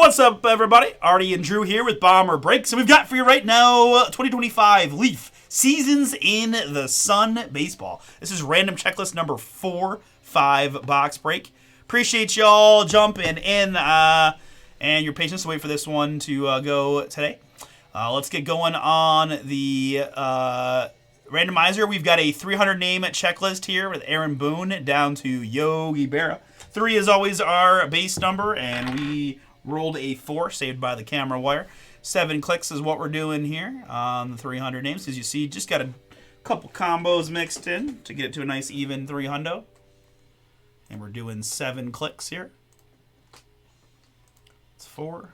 What's up, everybody? Artie and Drew here with Bomber Breaks, and we've got for you right now 2025 Leaf Seasons in the Sun Baseball. This is random checklist number 4-5 box break. Appreciate y'all jumping in and your patience to wait for this one to go today. Let's get going on the randomizer. We've got a 300 name checklist here with Aaron Boone down to Yogi Berra. 3 is always our base number, and we rolled a 4, saved by the camera wire. 7 clicks is what we're doing here on the 300 names. As you see, just got a couple combos mixed in to get it to a nice even 300. And we're doing 7 clicks here. It's 4.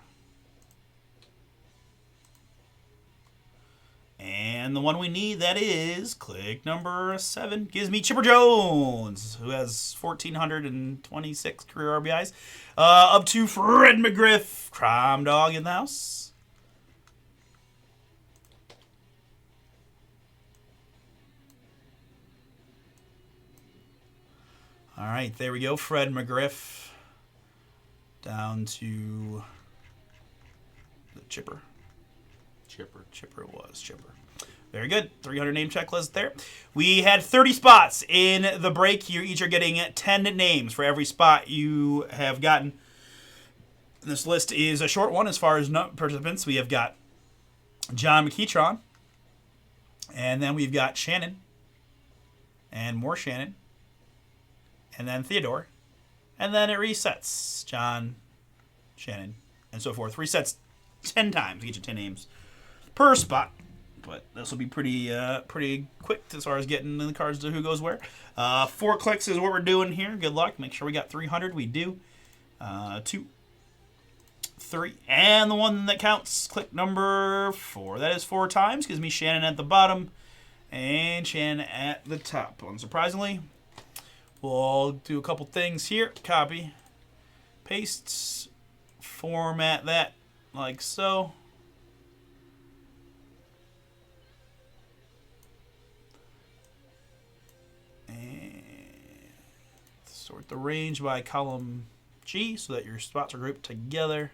And the one we need, that is click number 7, gives me Chipper Jones, who has 1,426 career RBIs. Up to Fred McGriff, Crime Dog in the house. All right, there we go. Fred McGriff down to the Chipper. Chipper was Chipper. Very good. 300 name checklist there. We had 30 spots in the break. You each are getting 10 names for every spot you have gotten. This list is a short one as far as participants. We have got John McKeitron, and then we've got Shannon, and more Shannon, and then Theodore, and then it resets. John, Shannon, and so forth. Resets 10 times. We get you 10 names per spot, but this will be pretty quick as far as getting the cards to who goes where. 4 clicks is what we're doing here. Good luck. Make sure we got 300. We do. 2, 3, and the one that counts, click number 4. That is 4 times. Gives me Shannon at the bottom and Shannon at the top. Unsurprisingly, we'll do a couple things here. Copy, paste, format that like so. Sort the range by column G so that your spots are grouped together.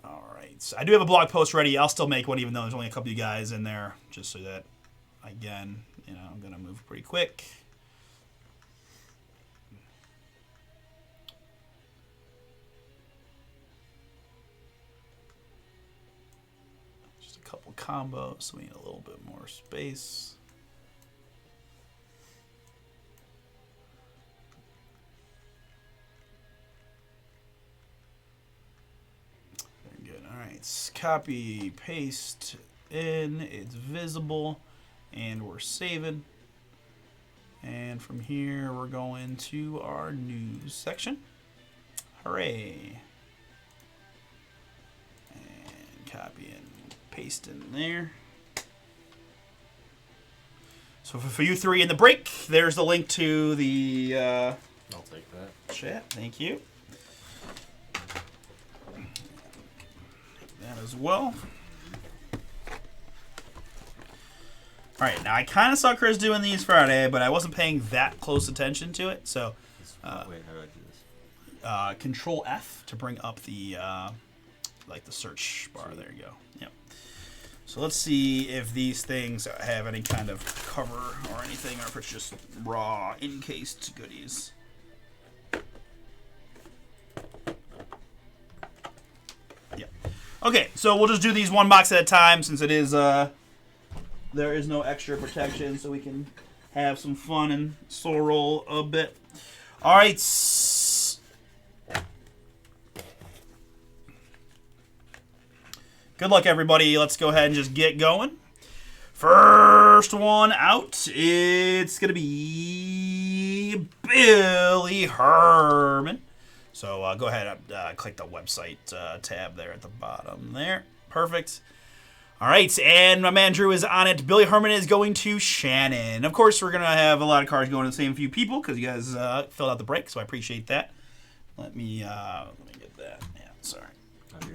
All right. So I do have a blog post ready. I'll still make one even though there's only a couple of you guys in there, just so that, again, I'm going to move pretty quick. Just a couple combos, so we need a little bit more space. Copy, paste in, it's visible, and we're saving. And from here, we're going to our news section. Hooray. And copy and paste in there. So for you 3 in the break, there's the link to the I'll take that. Chat. Thank you. That as well. Alright, now I kind of saw Chris doing these Friday, but I wasn't paying that close attention to it. So, Wait, how do I do this? Control F to bring up the like the search bar. There you go. Yep. So let's see if these things have any kind of cover or anything, or if it's just raw encased goodies. Okay, so we'll just do these one box at a time since it is there is no extra protection, so we can have some fun and slow roll a bit. All right. Good luck, everybody. Let's go ahead and just get going. First one out, it's going to be Billy Herman. So go ahead and click the website tab there at the bottom there. Perfect. All right, and my man Drew is on it. Billy Herman is going to Shannon. Of course, we're going to have a lot of cards going to the same few people because you guys filled out the break, so I appreciate that. Let me get that. Yeah, sorry. Let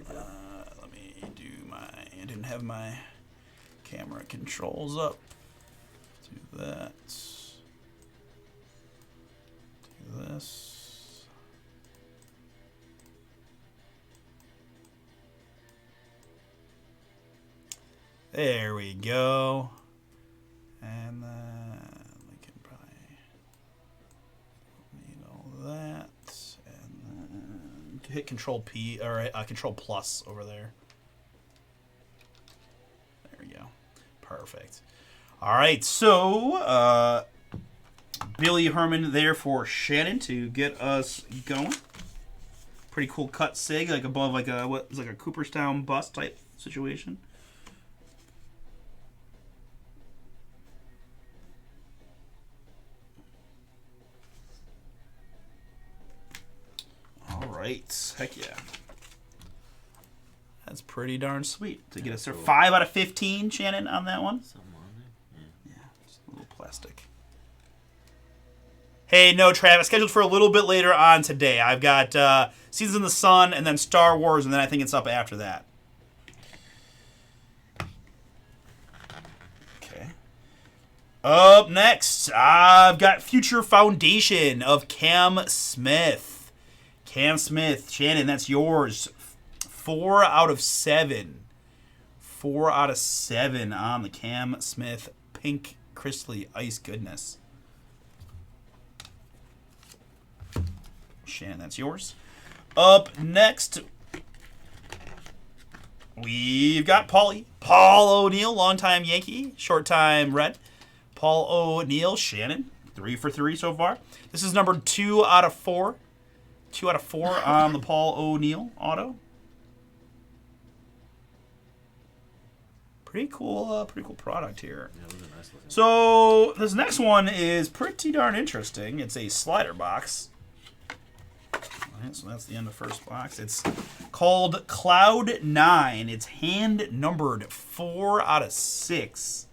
me do I didn't have my camera controls up. Do that. Do this. There we go. And then we can probably need all that. And then hit Control P or Control Plus over there. There we go. Perfect. All right, so Billy Herman there for Shannon to get us going. Pretty cool cut sig, like above like a what is like a Cooperstown bust type situation. All right, heck yeah. That's pretty darn sweet to get us there. 5 out of 15, Shannon, on that one. Something on there. Yeah, just a little plastic. Hey, no, Travis, scheduled for a little bit later on today. I've got Seasons in the Sun and then Star Wars, and then I think it's up after that. Okay. Up next, I've got Future Foundation of Cam Smith. Cam Smith, Shannon, that's yours. 4 out of 7. 4 out of 7 on the Cam Smith Pink Crystally Ice Goodness. Shannon, that's yours. Up next, we've got Paulie. Paul O'Neill, longtime Yankee, short-time Red. Paul O'Neill, Shannon, 3 for 3 so far. This is number 2 out of 4. 2 out of 4 on the Paul O'Neill auto. Pretty cool product here. Yeah, those are nice looking. So this next one is pretty darn interesting. It's a slider box. Alright, so that's the end of the first box. It's called Cloud 9. It's hand numbered 4 out of 6.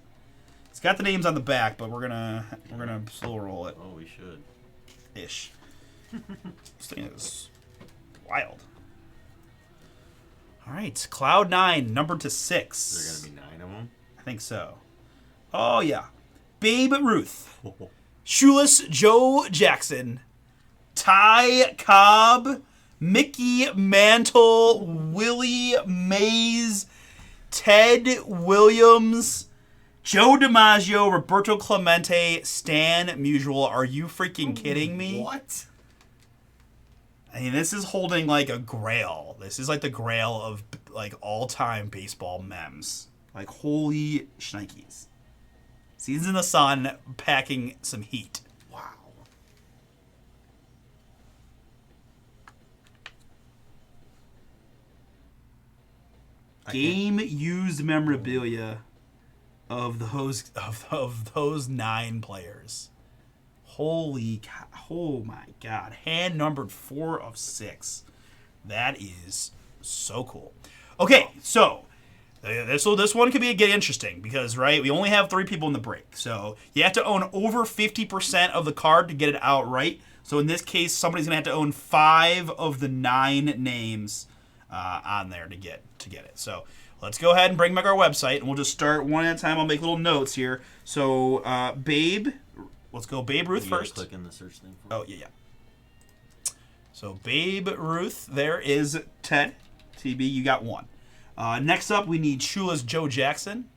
It's got the names on the back, but we're gonna slow roll it. Oh, we should. Ish. This thing is wild. All right, Cloud 9, numbered to 6. Is there gonna be 9 of them? I think so. Oh yeah, Babe Ruth, Shoeless Joe Jackson, Ty Cobb, Mickey Mantle, Willie Mays, Ted Williams, Joe DiMaggio, Roberto Clemente, Stan Musial. Are you freaking kidding me? What? I mean, this is holding like a grail. This is like the grail of like all-time baseball memes. Like, holy shnikes. Seasons in the Sun packing some heat. Wow. Game used memorabilia of those 9 players. Holy cow. Oh my god. Hand numbered 4 of 6. That is so cool. Okay, so this one could get interesting because, right, we only have 3 people in the break. So you have to own over 50% of the card to get it outright. So in this case, somebody's going to have to own 5 of the 9 names on there to get it. So let's go ahead and bring back our website, and we'll just start one at a time. I'll make little notes here. So Babe, let's go Babe Ruth first. Click in the search thing. Oh, yeah. So Babe Ruth, there is Ted. TB, you got 1. Next up, we need Shoeless Joe Jackson.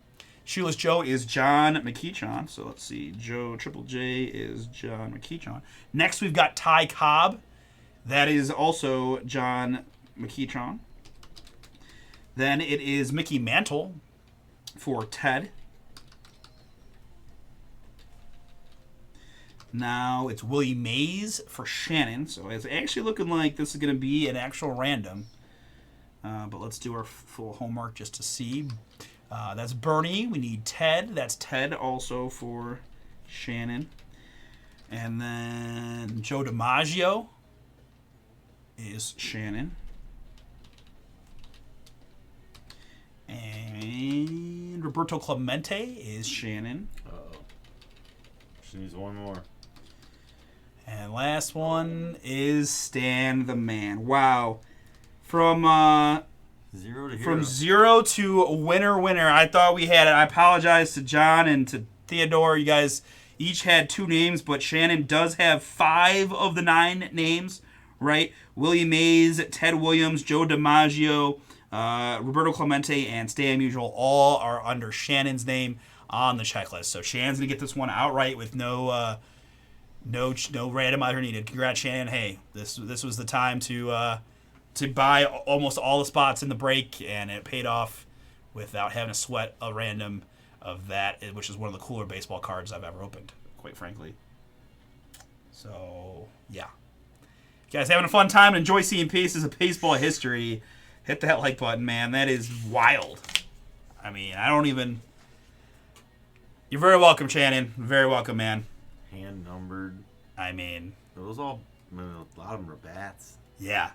Shoeless Joe is John McEachon. So let's see. Triple J is John McEachon. Next, we've got Ty Cobb. That is also John McEachon. Then it is Mickey Mantle for Ted. Now it's Willie Mays for Shannon. So it's actually looking like this is going to be an actual random. But let's do our full homework just to see. That's Bernie. We need Ted. That's Ted also for Shannon. And then Joe DiMaggio is Shannon. And Roberto Clemente is Shannon. Uh-oh. She needs 1 more. And last one is Stan the Man. Wow. From 0 to hero. From 0 to winner. I thought we had it. I apologize to John and to Theodore. You guys each had 2 names, but Shannon does have 5 of the 9 names, right? Willie Mays, Ted Williams, Joe DiMaggio, Roberto Clemente and Stay Unusual all are under Shannon's name on the checklist. So Shannon's going to get this one outright with no randomizer needed. Congrats, Shannon. Hey, this was the time to buy almost all the spots in the break, and it paid off without having to sweat a random of that, which is one of the cooler baseball cards I've ever opened, quite frankly. So, yeah. If you guys having a fun time and enjoy seeing pieces of baseball history, hit that like button, man. That is wild. I mean, I don't even... You're very welcome, Shannon. Very welcome, man. Hand numbered. I mean... Those all... I mean, a lot of them are bats. Yeah.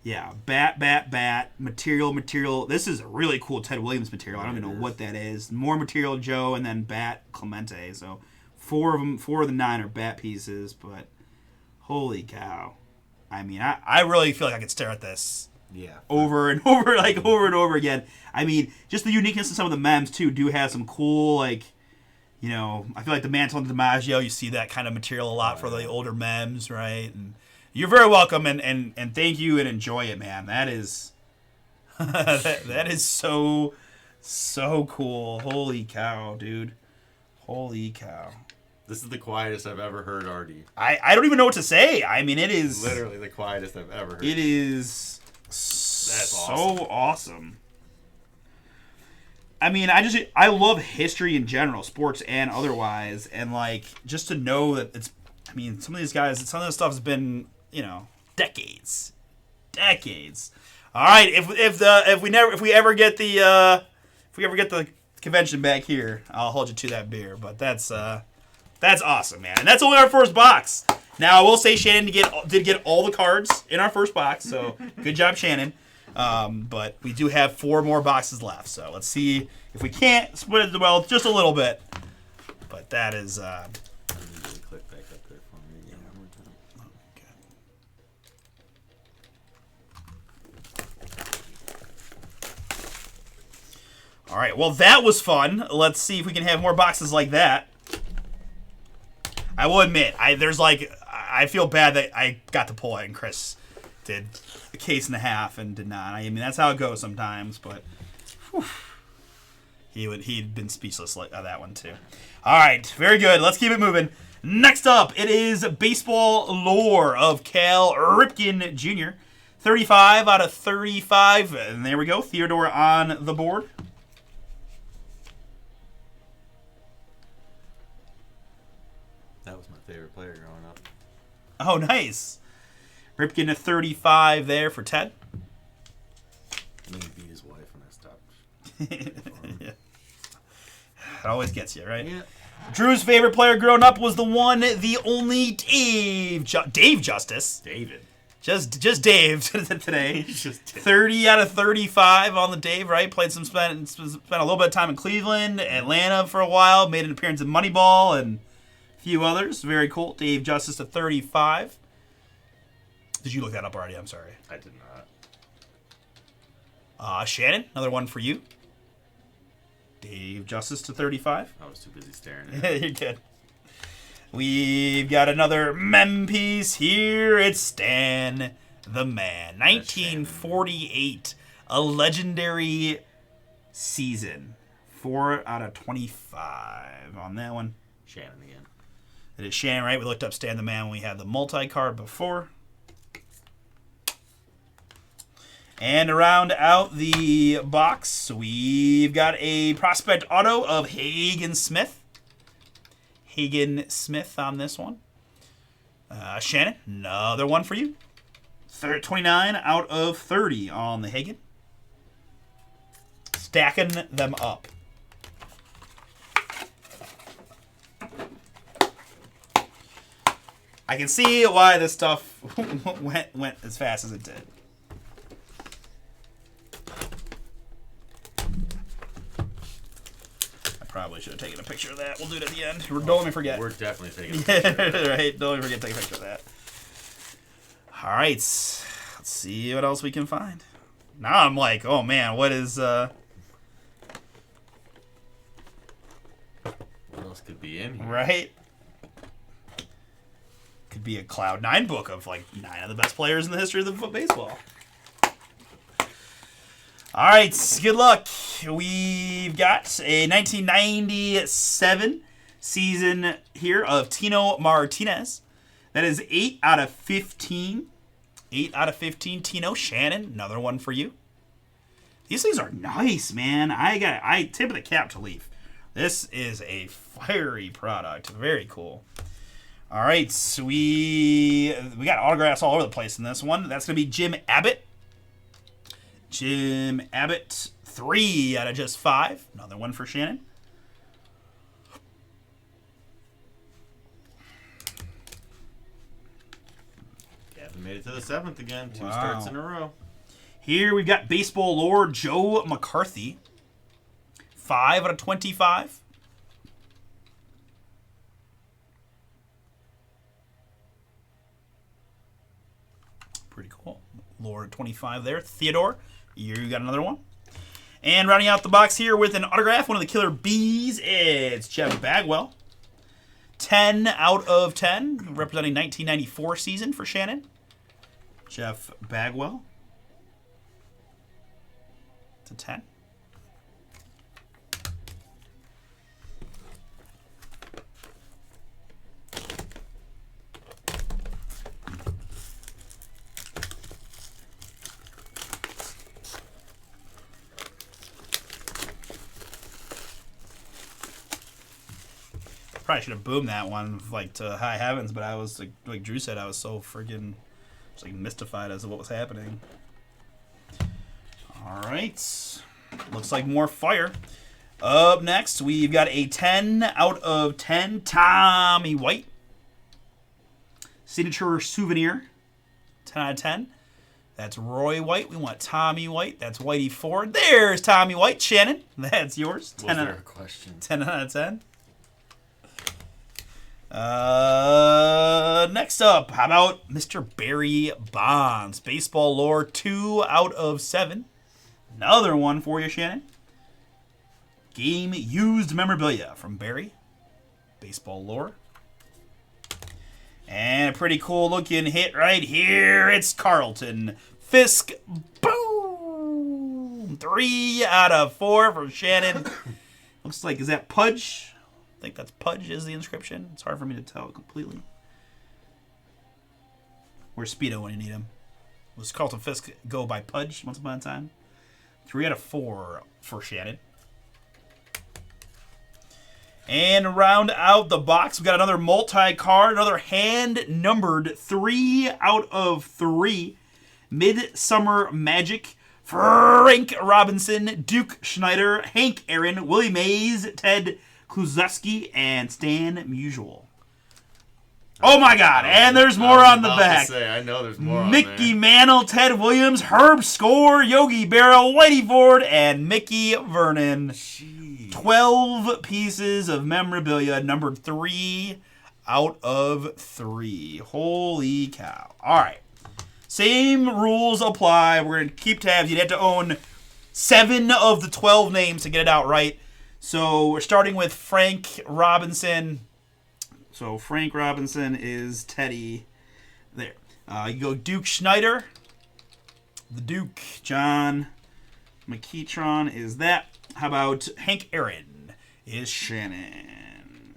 Yeah. Bat. Material. This is a really cool Ted Williams material. I don't even know what that is. More material, Joe, and then bat Clemente. So 4 of the 9 are bat pieces, but holy cow. I mean, I really feel like I could stare at this over and over, over and over again. I mean, just the uniqueness of some of the memes, too, do have some cool, I feel like the Mantle and DiMaggio, you see that kind of material a lot for the older memes, right? And you're very welcome, and thank you, and enjoy it, man. That is that is so cool. Holy cow, dude. Holy cow. This is the quietest I've ever heard Artie. I don't even know what to say. I mean, it is... Literally the quietest I've ever heard. It is so awesome. I mean, I love history in general, sports and otherwise, and, just to know that it's... I mean, some of these guys, some of this stuff has been, decades. All right, if we ever get the convention back here, I'll hold you to that beer. But that's awesome, man, and that's only our first box. Now I will say Shannon did get all the cards in our first box, so good job, Shannon. But we do have 4 more boxes left, so let's see if we can't split it just a little bit. But that is. Click back up there for me again one more time. All right, well, that was fun. Let's see if we can have more boxes like that. I will admit, I feel bad that I got to pull it and Chris did a case and a half and did not. I mean, that's how it goes sometimes, but whew, he'd been speechless on that one too. All right, very good. Let's keep it moving. Next up, it is Baseball Lore of Cal Ripken Jr. 35 out of 35. And there we go. Theodore on the board. That was my favorite player growing up. Oh, nice. Ripken to 35 there for Ted. I mean, he beat his wife when I stopped. Yeah. It always gets you, right? Yeah. Drew's favorite player growing up was the one, the only Dave Justice. David. Just Dave today. Just 30 out of 35 on the Dave, right? Spent a little bit of time in Cleveland, Atlanta for a while, made an appearance in Moneyball and a few others. Very cool. Dave Justice to 35. Did you look that up already? I'm sorry. I did not. Shannon, another one for you. Dave Justice to 35. I was too busy staring at it. You're good. We've got another mem piece here. It's Stan the Man. 1948. A legendary season. 4 out of 25 on that one. Shannon again. It is Shannon, right? We looked up Stan the Man when we had the multi-card before. And to round out the box, we've got a prospect auto of Hagen Smith. Hagen Smith on this one. Shannon, another one for you. 29 out of 30 on the Hagen. Stacking them up. I can see why this stuff went as fast as it did. Probably should have taken a picture of that. We'll do it at the end. Don't let me forget. We're definitely taking a picture of that. Right. Don't let me forget to take a picture of that. All right. Let's see what else we can find. Now I'm like, oh man, what is... What else could be in here? Right? Could be a Cloud 9 book of 9 of the best players in the history of baseball. All right, good luck. We've got a 1997 season here of Tino Martinez. That is 8 out of 15. 8 out of 15. Tino Shannon, another one for you. These things are nice, man. I tip of the cap to Leaf. This is a fiery product. Very cool. All right, so we got autographs all over the place in this one. That's going to be Jim Abbott. Jim Abbott, 3 out of just 5. Another one for Shannon. Gavin made it to the 7th again. 2 starts in a row. Here we've got baseball lore Joe McCarthy. 5 out of 25. Pretty cool. Lore 25 there. Theodore, you got another one. And rounding out the box here with an autograph, one of the Killer Bees, it's Jeff Bagwell. 10 out of 10, representing 1994 season for Shannon. Jeff Bagwell. It's a 10. Probably should have boomed that one like to high heavens, but I was like Drew said, I was so friggin' just like mystified as to what was happening. All right, looks like more fire. Up next, we've got a 10 out of 10 Tommy White signature souvenir. 10 out of 10. That's Roy White. We want Tommy White. That's Whitey Ford. There's Tommy White. Shannon, that's yours. 10 out of question. 10 out of 10. Next up, how about Mr. Barry Bonds? Baseball lore, 2 out of 7. Another one for you, Shannon. Game used memorabilia from Barry. Baseball lore. And a pretty cool looking hit right here. It's Carlton Fisk. Boom! 3 out of 4 for Shannon. Looks like, is that Pudge? I think that's Pudge is the inscription. It's hard for me to tell completely. Where's Speedo when you need him? Was Carlton Fisk go by Pudge once upon a time? 3 out of 4 for Shannon. And round out the box, we got another multi-card, another hand-numbered 3 out of 3. Midsummer Magic. Frank Robinson, Duke Schneider, Hank Aaron, Willie Mays, Ted Kluszewski, and Stan Musial. Oh my God! And there's more on the back. I know there's more Mickey on there. Mantle, Ted Williams, Herb Score, Yogi Berra, Whitey Ford, and Mickey Vernon. Jeez. 12 pieces of memorabilia, numbered 3 out of 3. Holy cow! All right, same rules apply. We're gonna keep tabs. You'd have to own 7 of the 12 names to get it out right. So we're starting with Frank Robinson. So Frank Robinson is Teddy there. You go Duke Schneider. The Duke. John McKeitron is that. How about Hank Aaron is Shannon.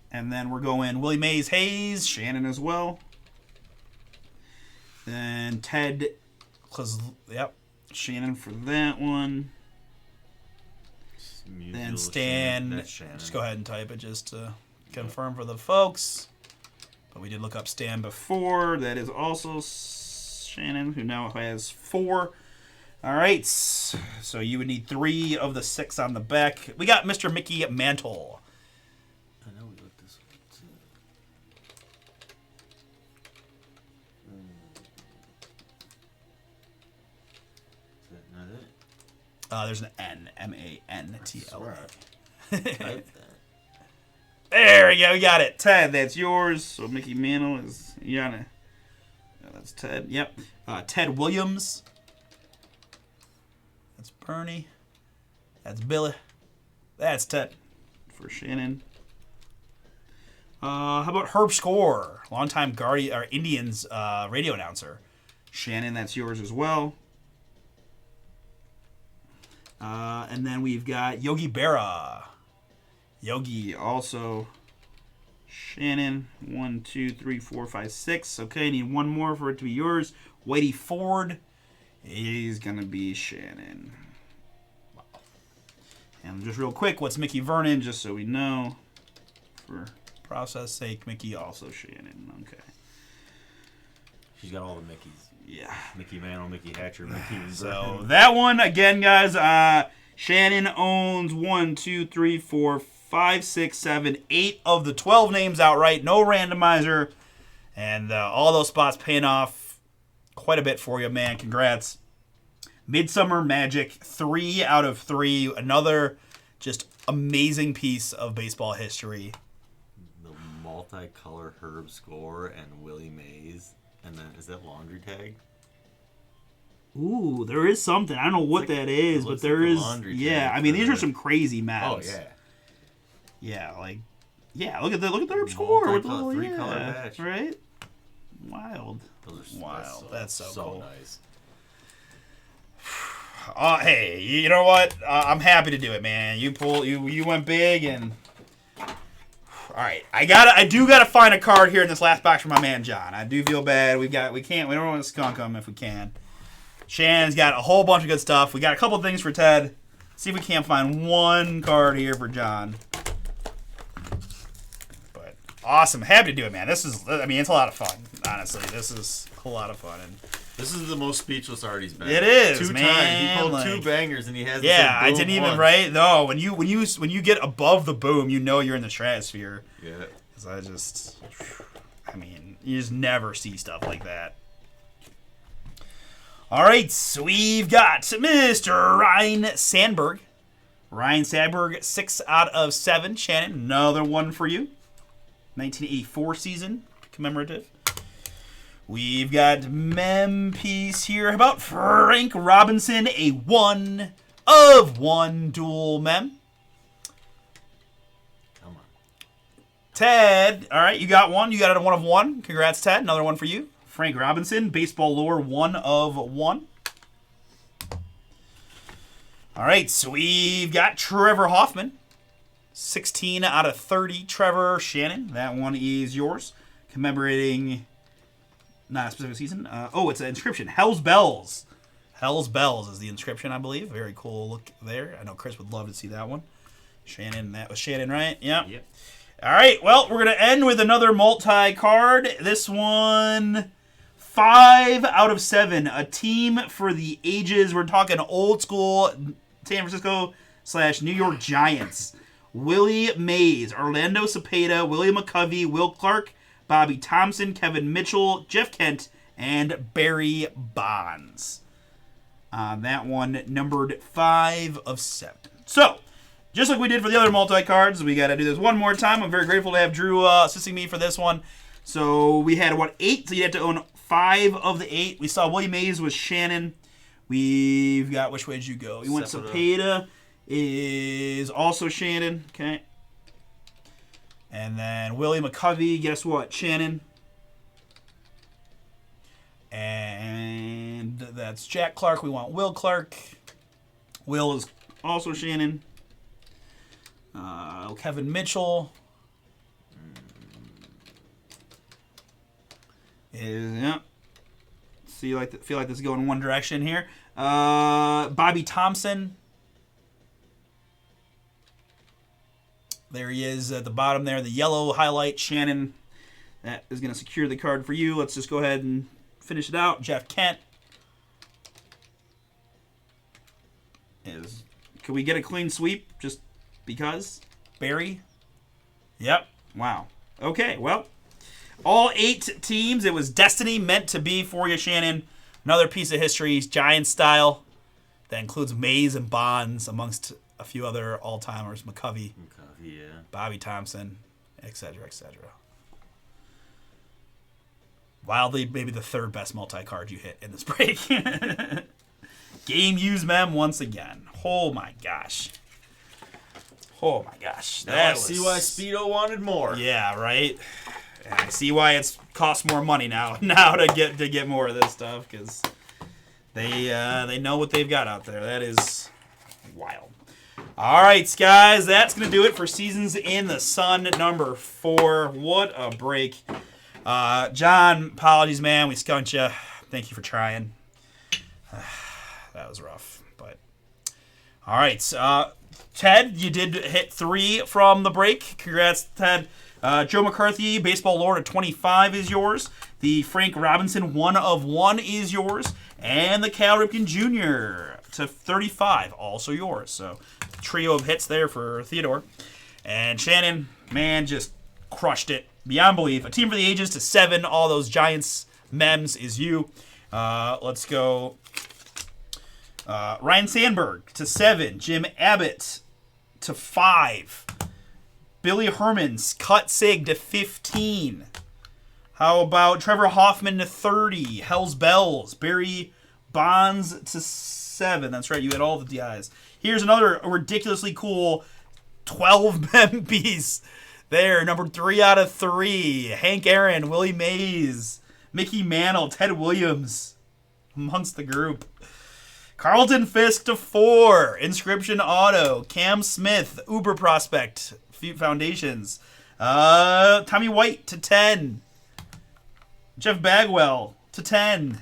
And then we're going Willie Mays Hayes, Shannon as well. Then Ted, yep, Shannon for that one. Then Stan, just go ahead and type it just to confirm for the folks. But we did look up Stan before. That is also Shannon, who now has 4. All right. So you would need 3 of the 6 on the back. We got Mr. Mickey Mantle. I know we looked this one too. Is that not it? There's an N. M-A-N-T-L-A. Type that. There we go. We got it. Ted, that's yours. So Mickey Mantle is Yana. That's Ted. Yep. Ted Williams. That's Bernie. That's Billy. That's Ted for Shannon. How about Herb Score, longtime Guardian or Indians radio announcer. Shannon, that's yours as well. And then we've got Yogi Berra. Yogi also. Shannon. 1, 2, 3, 4, 5, 6. Okay, need one more for it to be yours. Whitey Ford. He's going to be Shannon. Wow. And just real quick, what's Mickey Vernon, just so we know. For process sake, Mickey also Shannon. Okay. She's got all the Mickeys. Yeah. Mickey Mantle, Mickey Hatcher, Mickey. So that one, again, guys, Shannon owns 1, 2, 3, 4, 5, 6, 7, 8 of the 12 names outright. No randomizer. And all those spots paying off quite a bit for you, man. Congrats. Midsummer Magic, 3 out of 3. Another just amazing piece of baseball history. The multicolor Herb Score and Willie Mays. And then, is that Laundry Tag? Ooh, there is something. I don't know what that is, but there is. Yeah, I mean, these are some crazy maps. Oh, yeah. Yeah, look at the Herb Score with the little three-color match. Right? Wild. Wow, that's so cool. Nice. Hey, you know what? I'm happy to do it, man. You went big, and all right. I do gotta find a card here in this last box for my man John. I do feel bad. We don't want to skunk him if we can. Shannon's got a whole bunch of good stuff. We got a couple things for Ted. See if we can't find one card here for John. But awesome, happy to do it, man. It's a lot of fun. Honestly, this is a lot of fun. And this is the most speechless Artie's been. It is, Two man. times. He pulled 2 bangers and he has. Yeah, I didn't even write. No, when you get above the boom, you know you're in the stratosphere. Yeah. Because you just never see stuff like that. All right, so we've got Mr. Ryan Sandberg. Ryan Sandberg, 6 out of 7. Shannon, another one for you. 1984 season commemorative. We've got mem piece here. How about Frank Robinson, a 1 of 1 dual mem. Come on. Ted, all right, you got one. You got it a 1 of 1. Congrats, Ted. Another one for you. Frank Robinson, baseball lore, 1 of 1. All right, so we've got Trevor Hoffman, 16 out of 30. Trevor Shannon, that one is yours. Commemorating, not a specific season. It's an inscription. Hell's Bells. Hell's Bells is the inscription, I believe. Very cool look there. I know Chris would love to see that one. Shannon, that was Shannon, right? Yep. All right, well, we're going to end with another multi-card. This one, 5 out of 7. A team for the ages. We're talking old school San Francisco / New York Giants. Willie Mays, Orlando Cepeda, Willie McCovey, Will Clark, Bobby Thompson, Kevin Mitchell, Jeff Kent, and Barry Bonds. That one numbered 5 of 7. So, just like we did for the other multi-cards, we got to do this one more time. I'm very grateful to have Drew assisting me for this one. So, we had, 8? So, you had to own 5 of the 8. We saw Willie Mays was Shannon. We've got, which way did you go? You went Cepeda is also Shannon. Okay. And then Willie McCovey, guess what? Shannon. And that's Jack Clark. We want Will Clark. Will is also Shannon. Kevin Mitchell is, yeah. Feel like this is going in one direction here. Bobby Thompson. There he is at the bottom there, the yellow highlight. Shannon, that is going to secure the card for you. Let's just go ahead and finish it out. Jeff Kent. Can we get a clean sweep just because? Barry? Yep. Wow. Okay, well. All 8 teams, it was destiny meant to be for you, Shannon. Another piece of history, Giants style. That includes Mays and Bonds, amongst a few other all-timers. McCovey, yeah. Bobby Thompson, etc., etc. Wildly, maybe the 3rd best multi-card you hit in this break. Game use mem once again. Oh, my gosh. Oh, my gosh. Now I see why Speedo wanted more. Yeah, right? And I see why it's costs more money now to get more of this stuff, because they know what they've got out there. Wild. All right, guys, that's going to do it for Seasons in the Sun number 4. What a break. John, apologies, man. We skunked you. Thank you for trying. That was rough, but all right. Ted, you did hit 3 from the break. Congrats, Ted. Joe McCarthy, Baseball Lord at 25 is yours. The Frank Robinson 1 of 1 is yours. And the Cal Ripken Jr. to 35, also yours. So, trio of hits there for Theodore. And Shannon, man, just crushed it. Beyond belief. A Team for the Ages to 7. All those Giants memes is you. Let's go. Ryan Sandberg to 7. Jim Abbott to 5. Billy Herman's Cut Sig to 15. How about Trevor Hoffman to 30? Hell's Bells. Barry Bonds to 7. That's right, you had all the DIs. Here's another ridiculously cool 12 MPs there. Number 3 out of 3. Hank Aaron, Willie Mays, Mickey Mantle, Ted Williams amongst the group. Carlton Fisk to 4. Inscription Auto. Cam Smith, Uber Prospect Foundations. Tommy White to 10. Jeff Bagwell to 10.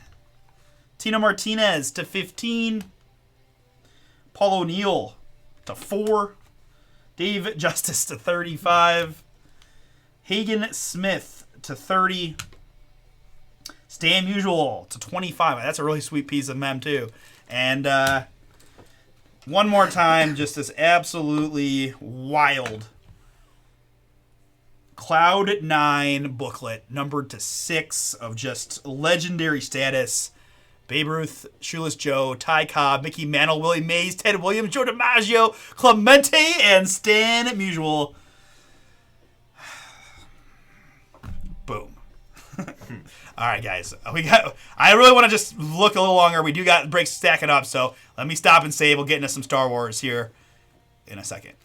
Tino Martinez to 15. Paul O'Neill to 4. Dave Justice to 35. Hagen Smith to 30. Stan Musial to 25. That's a really sweet piece of mem, too. And one more time, just this absolutely wild Cloud 9 booklet, numbered to 6, of just legendary status. Babe Ruth, Shoeless Joe, Ty Cobb, Mickey Mantle, Willie Mays, Ted Williams, Joe DiMaggio, Clemente, and Stan Musial. Boom. All right, guys. I really want to just look a little longer. We do got breaks stacking up, so let me stop and save. We'll get into some Star Wars here in a second.